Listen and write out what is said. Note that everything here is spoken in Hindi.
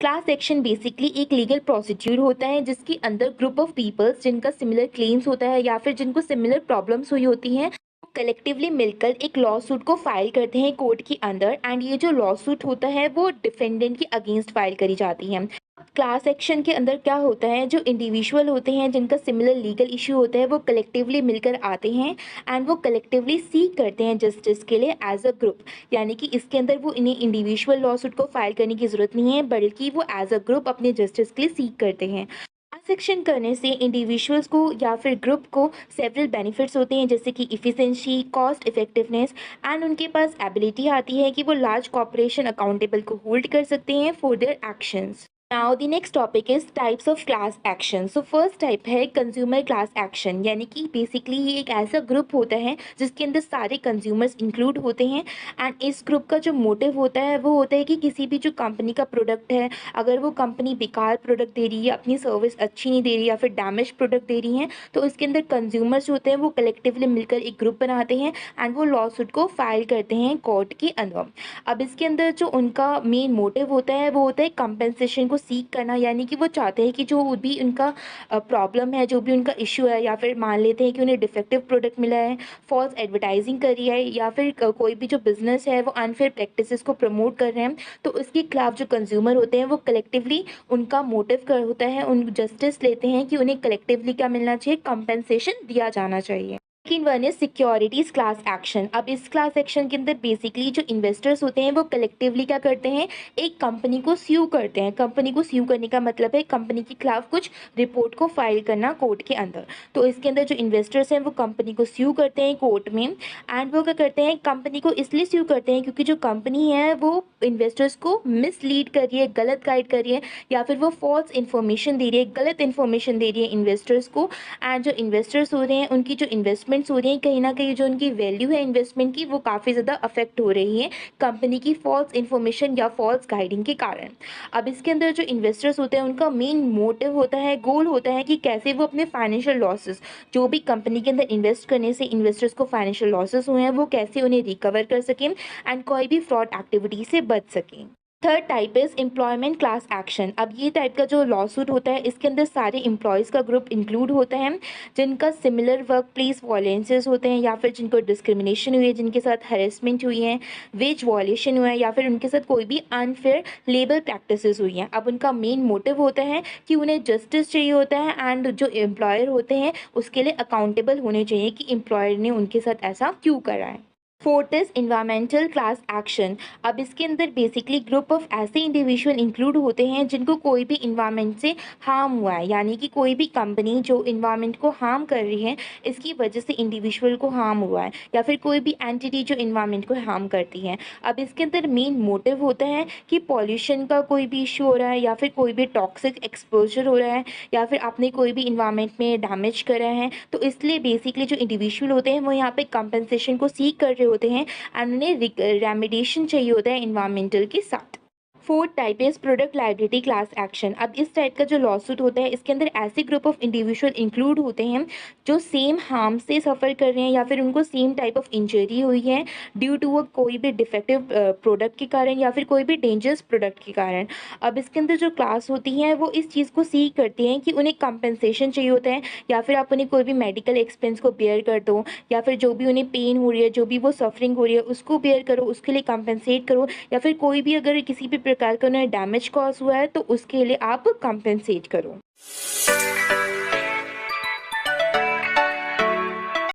क्लास एक्शन बेसिकली एक लीगल प्रोसीड्यूर होता है जिसके अंदर ग्रुप ऑफ पीपल्स जिनका सिमिलर क्लेम्स होता है या फिर जिनको सिमिलर प्रॉब्लम्स हुई होती हैं कलेक्टिवली मिलकर एक लॉ सूट को फाइल करते हैं कोर्ट के अंदर। एंड ये जो लॉ सूट होता है वो डिफेंडेंट के अगेंस्ट फाइल करी जाती है। क्लास एक्शन के अंदर क्या होता है, जो इंडिविजुअल होते हैं जिनका सिमिलर लीगल इशू होता है वो कलेक्टिवली मिलकर आते हैं एंड वो कलेक्टिवली सीक करते हैं जस्टिस के लिए एज अ ग्रुप। यानी कि इसके अंदर वो इन्हें इंडिविजुअल लॉ सूट को फाइल करने की ज़रूरत नहीं है बल्कि वो एज अ ग्रुप अपने जस्टिस के लिए सीक करते हैं। क्लास एक्शन करने से इंडिविजुअल्स को या फिर ग्रुप को सेवरल बेनिफिट्स होते हैं जैसे कि इफ़िशेंसी, कॉस्ट इफेक्टिवनेस एंड उनके पास एबिलिटी आती है कि वो लार्ज कॉर्पोरेशन अकाउंटेबल को होल्ड कर सकते हैं for their actions. Now the next topic is types of class action. So first type है कंज्यूमर क्लास एक्शन, यानी कि बेसिकली ये एक ऐसा ग्रुप होता है जिसके अंदर सारे कंज्यूमर्स इंक्लूड होते हैं। एंड इस ग्रुप का जो मोटिव होता है वो होता है कि किसी भी जो कंपनी का प्रोडक्ट है, अगर वो कंपनी बेकार प्रोडक्ट दे रही है, अपनी सर्विस अच्छी नहीं दे रही या फिर डैमेज प्रोडक्ट दे रही है, तो इसके अंदर कंज्यूमर्स जो होते हैं वो कलेक्टिवली मिलकर एक ग्रुप बनाते हैं एंड वो लॉ सूट को फाइल करते हैं कोर्ट के अंदर। अब इसके अंदर जो उनका मेन मोटिव होता है वो होता है कंपेंसेशन को सीक करना, यानी कि वो चाहते हैं कि जो भी उनका प्रॉब्लम है, जो भी उनका इशू है, या फिर मान लेते हैं कि उन्हें डिफेक्टिव प्रोडक्ट मिला है, फॉल्स एडवर्टाइजिंग करी है, या फिर कोई भी जो बिजनेस है वो अनफेयर प्रैक्टिसेस को प्रमोट कर रहे हैं, तो उसके खिलाफ जो कंज्यूमर होते हैं वो कलेक्टिवली उनका मोटिव कर होता है, उन जस्टिस लेते हैं कि उन्हें कलेक्टिवली क्या मिलना चाहिए, कंपेंसेशन दिया जाना चाहिए। Second one is securities class action. अब इस क्लास एक्शन के अंदर बेसिकली जो इन्वेस्टर्स होते हैं वो कलेक्टिवली क्या करते हैं, एक कंपनी को स्यू करते हैं। कंपनी को स्यू करने का मतलब है कंपनी के खिलाफ कुछ रिपोर्ट को फाइल करना कोर्ट के अंदर। तो इसके अंदर जो इन्वेस्टर्स हैं वो कंपनी को स्यू करते हैं कोर्ट में एंड वो क्या करते हैं, कंपनी को इसलिए स्यू करते हैं क्योंकि जो कंपनी है वो इन्वेस्टर्स को मिसलीड कर रही है, गलत गाइड कर रही है, या फिर वो फॉल्स इन्फॉर्मेशन दे रही है, गलत इन्फॉर्मेशन दे रही है इन्वेस्टर्स को। एंड जो इन्वेस्टर्स हो रहे हैं उनकी जो इन्वेस्टमेंट्स हो रही हैं, कहीं ना कहीं जो उनकी वैल्यू है इन्वेस्टमेंट की वो काफ़ी ज़्यादा अफेक्ट हो रही है कंपनी की फॉल्स इन्फॉर्मेशन या फॉल्स गाइडिंग के कारण। अब इसके अंदर जो इन्वेस्टर्स होते हैं उनका मेन मोटिव होता है, गोल होता है कि कैसे वो अपने फाइनेंशियल लॉसेस, जो भी कंपनी के अंदर इन्वेस्ट करने से इन्वेस्टर्स को फाइनेंशियल लॉसेस हुए हैं, वो कैसे उन्हें रिकवर कर सकें एंड कोई भी फ्रॉड एक्टिविटी से बच सकें। Third type is employment class action. अब ये टाइप का जो लॉ सूट होता है इसके अंदर सारे एम्प्लॉयज़ का ग्रुप इंक्लूड होता है जिनका सिमिलर वर्क प्लेस वॉयलेंसेस होते हैं, या फिर जिनको डिस्क्रिमिनेशन हुई है, जिनके साथ हरेसमेंट हुई है, वेज वॉयलेशन हुआ है, या फिर उनके साथ कोई भी अनफेयर लेबर प्रैक्टिसेस हुई हैं। अब उनका मेन मोटिव होता है कि उन्हें जस्टिस चाहिए होता है एंड जो एम्प्लॉयर होते हैं उसके लिए अकाउंटेबल होने चाहिए कि एम्प्लॉयर ने उनके साथ ऐसा क्यों करा है। Fourth is environmental class action. अब इसके अंदर बेसिकली ग्रुप ऑफ ऐसे इंडिविजुअल इंक्लूड होते हैं जिनको कोई भी इन्वायरमेंट से हार्म हुआ है, यानी कि कोई भी कंपनी जो इन्वायरमेंट को हार्म कर रही है इसकी वजह से इंडिविजुअल को हार्म हुआ है, या फिर कोई भी एंटिटी जो इन्वायरमेंट को हार्म करती है। अब इसके अंदर मेन मोटिव होता है कि पॉल्यूशन का कोई भी इशू हो रहा है, या फिर कोई भी टॉक्सिक एक्सपोजर हो रहा है, या फिर आपने कोई भी इन्वायरमेंट में डैमेज करा है, तो इसलिए बेसिकली जो इंडिविजुअल होते हैं वो यहाँ पे कंपनसेशन को सीक कर रहे होते हैं एंड उन्हें रेमेडिएशन चाहिए होता है इन्वायरमेंटल के साथ। Fourth type is product liability class action. अब इस टाइप का जो लॉसूट होता है इसके अंदर ऐसे ग्रुप ऑफ इंडिविजुअल इंक्लूड होते हैं जो सेम हार्म से सफ़र कर रहे हैं, या फिर उनको सेम टाइप ऑफ इंजरी हुई है ड्यू टू कोई भी डिफेक्टिव प्रोडक्ट के कारण या फिर कोई भी डेंजरस प्रोडक्ट के कारण। अब इसके अंदर जो क्लास होती हैं वो इस चीज़ को सीख करती हैं कि उन्हें कंपनसेशन चाहिए होता है, या फिर आप उन्हें कोई भी मेडिकल एक्सपेंस को बेयर कर दो, या फिर जो भी उन्हें पेन हो रही है, जो भी वो सफरिंग हो रही है उसको बेयर करो, उसके लिए कंपनसेट करो, या फिर कोई भी अगर किसी भी प्रकार का उन्हें डैमेज कॉज हुआ है तो उसके लिए आप कंपनसेट करो।